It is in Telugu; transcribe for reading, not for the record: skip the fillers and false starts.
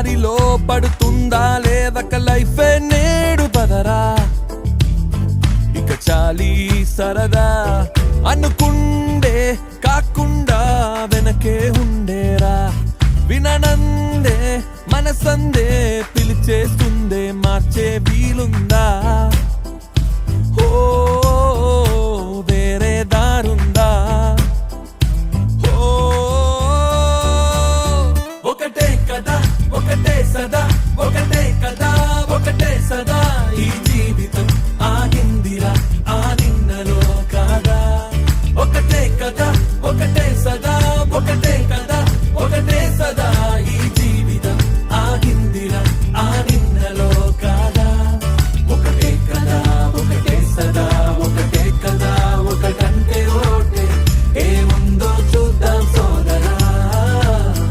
దారిలో పడుతుందా లేదక లైఫే నేడు పదరా ఇక చాలి సరదా అనుకుండే కాకుండా వెనకే ఉండేరా విననందే మనసందే పిలిచేస్తుందే మార్చే వీలుందా ఓ వేరే దారుందా ఓ ఒకటే కదా ఒకటే సదా ఒకటే కదా ఒకటే సదా